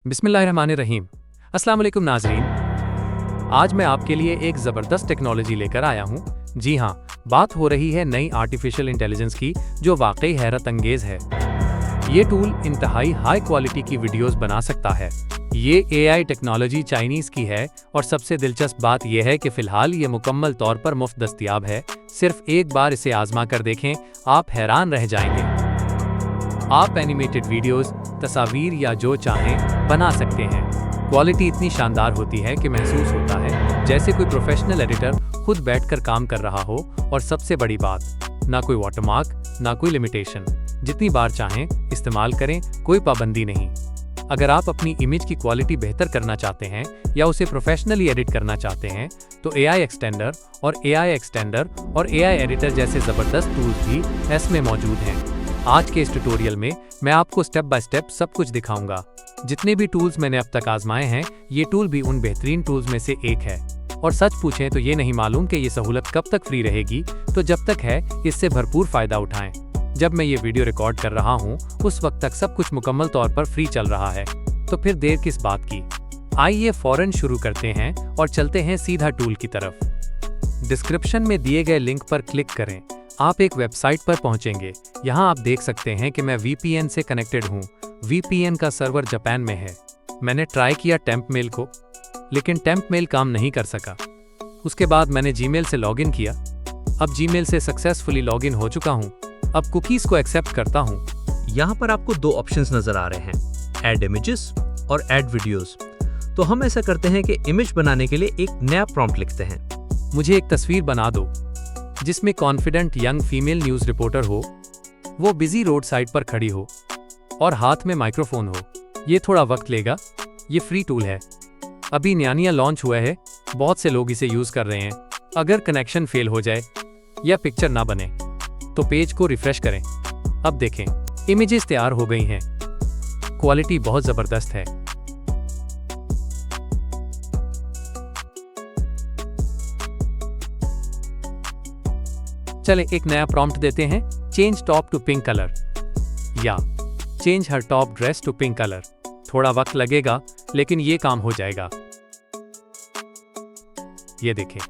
बिस्मिल्लाहिर्रहमानिर्रहीम। अस्सलाम वालेकुम नाज़रीन। आज मैं आपके लिए एक ज़बरदस्त टेक्नोलॉजी लेकर आया हूँ। जी हाँ, बात हो रही है नई आर्टिफिशियल इंटेलिजेंस की, जो वाकई हैरत अंगेज़ है। ये टूल इंतहाई हाई क्वालिटी की वीडियोस बना सकता है। ये AI टेक्नोलॉजी चाइनीज़ की है और सबसे दिलचस्प बात यह है कि फ़िलहाल ये मुकम्मल तौर पर मुफ्त दस्तयाब है। सिर्फ एक बार इसे आजमा कर देखें, आप हैरान रह जाएंगे। आप एनिमेटेड वीडियोस, तस्वीर या जो चाहें बना सकते हैं। क्वालिटी इतनी शानदार होती है कि महसूस होता है जैसे कोई प्रोफेशनल एडिटर खुद बैठकर काम कर रहा हो। और सबसे बड़ी बात, ना कोई वाटरमार्क, ना कोई लिमिटेशन। जितनी बार चाहें इस्तेमाल करें, कोई पाबंदी नहीं। अगर आप अपनी इमेज की क्वालिटी बेहतर करना चाहते हैं या उसे प्रोफेशनली एडिट करना चाहते हैं, तो AI एक्सटेंडर और AI एडिटर जैसे ज़बरदस्त टूल्स भी इसमें मौजूद हैं। आज के इस ट्यूटोरियल में मैं आपको स्टेप बाय स्टेप सब कुछ दिखाऊंगा। जितने भी टूल्स मैंने अब तक आजमाए हैं, ये टूल भी उन बेहतरीन टूल्स में से एक है। और सच पूछें तो ये नहीं मालूम कि ये सहूलत कब तक फ्री रहेगी, तो जब तक है इससे भरपूर फायदा उठाएं। जब मैं ये वीडियो रिकॉर्ड कर रहा हूँ, उस वक्त तक सब कुछ मुकम्मल तौर पर फ्री चल रहा है, तो फिर देर किस बात की। आइए फौरन शुरू करते हैं और चलते हैं सीधा टूल की तरफ। डिस्क्रिप्शन में दिए गए लिंक पर क्लिक करें, आप एक वेबसाइट पर पहुंचेंगे। यहाँ आप देख सकते हैं कि मैं VPN से कनेक्टेड हूँ। VPN का सर्वर जापान में है। मैंने ट्राई किया टेम्प मेल को, लेकिन टेम्प मेल काम नहीं कर सका। उसके बाद मैंने Gmail से लॉगिन किया। अब Gmail से सक्सेसफुली लॉगिन हो चुका हूँ। अब कुकीज़ को एक्सेप्ट करता हूँ। यहाँ पर आपको दो ऑप्शंस नजर आ रहे हैं, ऐड इमेजेस और ऐड वीडियोस। तो हम ऐसा करते हैं कि इमेज बनाने के लिए एक नया प्रॉम्प्ट लिखते हैं। मुझे एक तस्वीर बना दो जिसमें confident young female news reporter हो, वो बिजी रोड साइड पर खड़ी हो और हाथ में माइक्रोफोन हो। ये थोड़ा वक्त लेगा। ये फ्री टूल है, अभी नया लॉन्च हुआ है, बहुत से लोग इसे यूज़ कर रहे हैं। अगर कनेक्शन फेल हो जाए या पिक्चर ना बने तो पेज को रिफ्रेश करें। अब देखें, इमेजेस तैयार हो गई हैं। क्वालिटी बहुत ज़बरदस्त है। चले एक नया प्रॉम्प्ट देते हैं, change top to pink colour या change her top dress to pink colour. थोड़ा वक्त लगेगा, लेकिन ये काम हो जाएगा। ये देखें,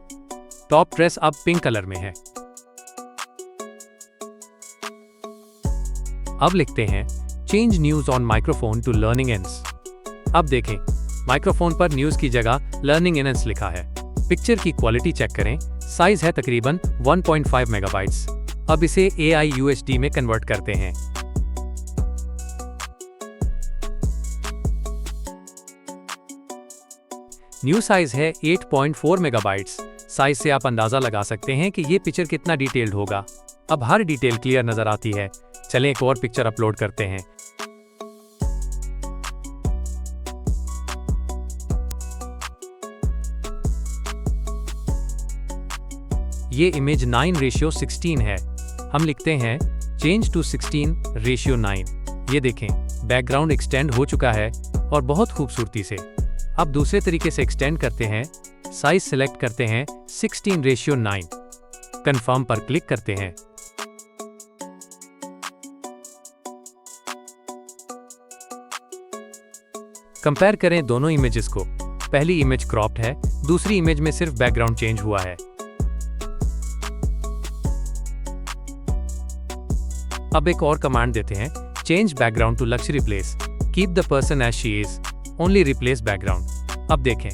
टॉप ड्रेस अब पिंक कलर में है। अब लिखते हैं change news on microphone to learning ends. अब देखें, माइक्रोफोन पर न्यूज की जगह लर्निंग एंड्स लिखा है। पिक्चर की क्वालिटी चेक करें, साइज है तकरीबन 1.5 मेगाबाइट्स। अब इसे AI UHD में कन्वर्ट करते हैं। न्यू साइज है 8.4 मेगाबाइट्स। साइज से आप अंदाजा लगा सकते हैं कि ये पिक्चर कितना डिटेल्ड होगा। अब हर डिटेल क्लियर नजर आती है। चलें एक और पिक्चर अपलोड करते हैं। ये इमेज 9:16 है। हम लिखते हैं चेंज टू 16:9। ये देखें, बैकग्राउंड एक्सटेंड हो चुका है और बहुत खूबसूरती से। अब दूसरे तरीके से एक्सटेंड करते हैं। साइज सिलेक्ट करते हैं 16:9। कंफर्म पर क्लिक करते हैं। कंपेयर करें दोनों इमेजेस को। पहली इमेज क्रॉप्ड है, दूसरी इमेज में सिर्फ बैकग्राउंड चेंज हुआ है। अब एक और कमांड देते हैं, change background to luxury place, keep the person as she is, only replace background. अब देखें,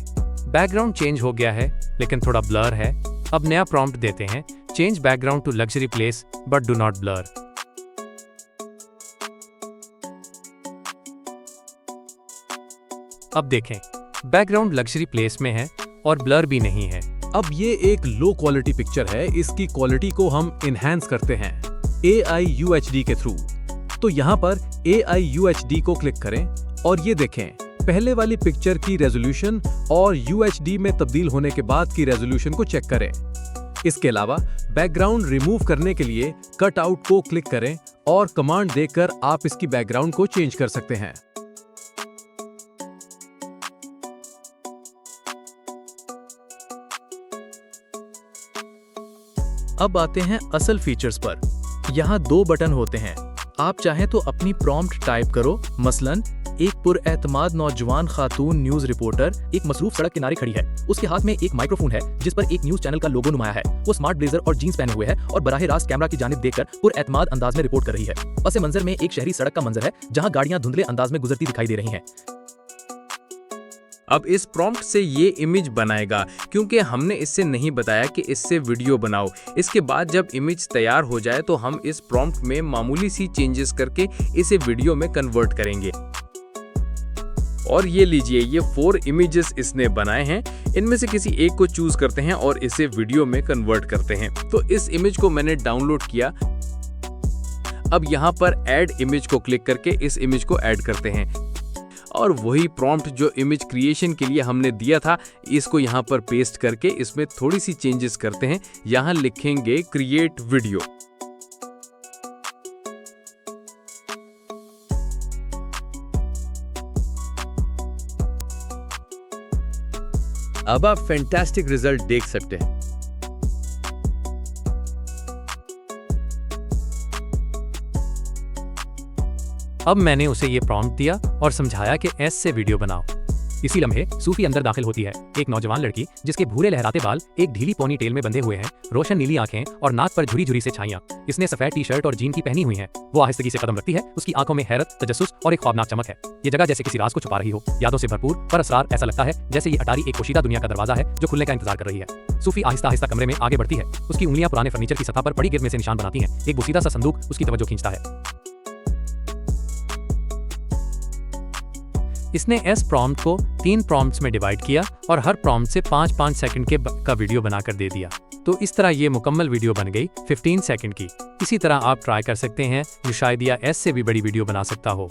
बैकग्राउंड चेंज हो गया है, लेकिन थोड़ा ब्लर है। अब नया प्रॉम्प्ट देते हैं, change background to luxury place but do not blur. अब देखें, बैकग्राउंड लक्जरी प्लेस में है और ब्लर भी नहीं है। अब ये एक लो क्वालिटी पिक्चर है। इसकी क्वालिटी को हम इनहैंस करते हैं AI UHD के थ्रू। तो यहाँ पर AI UHD को क्लिक करें और ये देखें, पहले वाली पिक्चर की रेजोल्यूशन और UHD में तब्दील होने के बाद की रेजोल्यूशन को चेक करें। इसके अलावा बैकग्राउंड रिमूव करने के लिए कट आउट को क्लिक करें और कमांड देकर आप इसकी बैकग्राउंड को चेंज कर सकते हैं। अब आते हैं असल फीचर्स पर। यहाँ दो बटन होते हैं। आप चाहें तो अपनी प्रॉम्प्ट टाइप करो, मसलन एक पुरएतमाद नौजवान खातून न्यूज रिपोर्टर एक मसरूफ सड़क किनारे खड़ी है। उसके हाथ में एक माइक्रोफोन है जिस पर एक न्यूज चैनल का लोगो नुमाया है। वो स्मार्ट ब्लेजर और जीन्स पहने हुए है और बराह रास्त कैमरा की जानिब देखकर पुरएतमाद अंदाज में रिपोर्ट कर रही है। पस मंजर में एक शहरी सड़क का मंजर है जहां गाड़ियां धुंधले अंदाज में गुजरती दिखाई दे रही हैं। अब इस प्रॉम्प्ट से ये इमेज बनाएगा, क्योंकि हमने इससे नहीं बताया कि इससे वीडियो बनाओ। इसके बाद जब इमेज तैयार हो जाए तो हम इस प्रॉम्प्ट में मामूली सी चेंजेस करके इसे वीडियो में कन्वर्ट करेंगे। और ये लीजिए, ये 4 इमेजेस इसने बनाए हैं। इनमें से किसी एक को चूज करते हैं और इसे वीडियो में कन्वर्ट करते हैं। तो इस इमेज को मैंने डाउनलोड किया। अब यहाँ पर ऐड इमेज को क्लिक करके इस इमेज को ऐड करते हैं और वही प्रॉम्प्ट जो इमेज क्रिएशन के लिए हमने दिया था, इसको यहाँ पर पेस्ट करके इसमें थोड़ी सी चेंजेस करते हैं। यहाँ लिखेंगे क्रिएट वीडियो। अब आप फैंटास्टिक रिजल्ट देख सकते हैं। अब मैंने उसे ये प्रॉम्प्ट दिया और समझाया कि एस से वीडियो बनाओ। इसी लम्हे सूफी अंदर दाखिल होती है। एक नौजवान लड़की जिसके भूरे लहराते बाल एक ढीली पोनी टेल में बंधे हुए हैं, रोशन नीली आंखें और नाक पर झुरी झुरी से छाइयां। इसने सफेद टी शर्ट और जीन की पहनी हुई है। वो आहिस्तगी से कदम रखती है। उसकी आंखों में हैरत, तजस्सुस और एक ख्वाबनाक चमक है। ये जगह जैसे किसी राज को छुपा रही हो, यादों से भरपूर पर असरार। ऐसा लगता है जैसे ये अटारी एक पोशीदा दुनिया का दरवाजा है जो खुलने का इंतजार कर रही है। सूफी आहिस्ता आहिस्ता कमरे में आगे बढ़ती है। उसकी उंगलियां पुराने फर्नीचर की सतह पर पड़ी गिर्द में से निशान बनाती हैं। एक बोसीदा सा संदूक उसकी तवज्जो खींचता है। इसने एस प्रॉम्प्ट को 3 प्रॉम्प्ट्स में डिवाइड किया और हर प्रॉम्प्ट से 5-5 सेकंड का वीडियो बनाकर दे दिया। तो इस तरह ये मुकम्मल वीडियो बन गई 15 सेकंड की। इसी तरह आप ट्राई कर सकते हैं जो शायद या एस से भी बड़ी वीडियो बना सकता हो।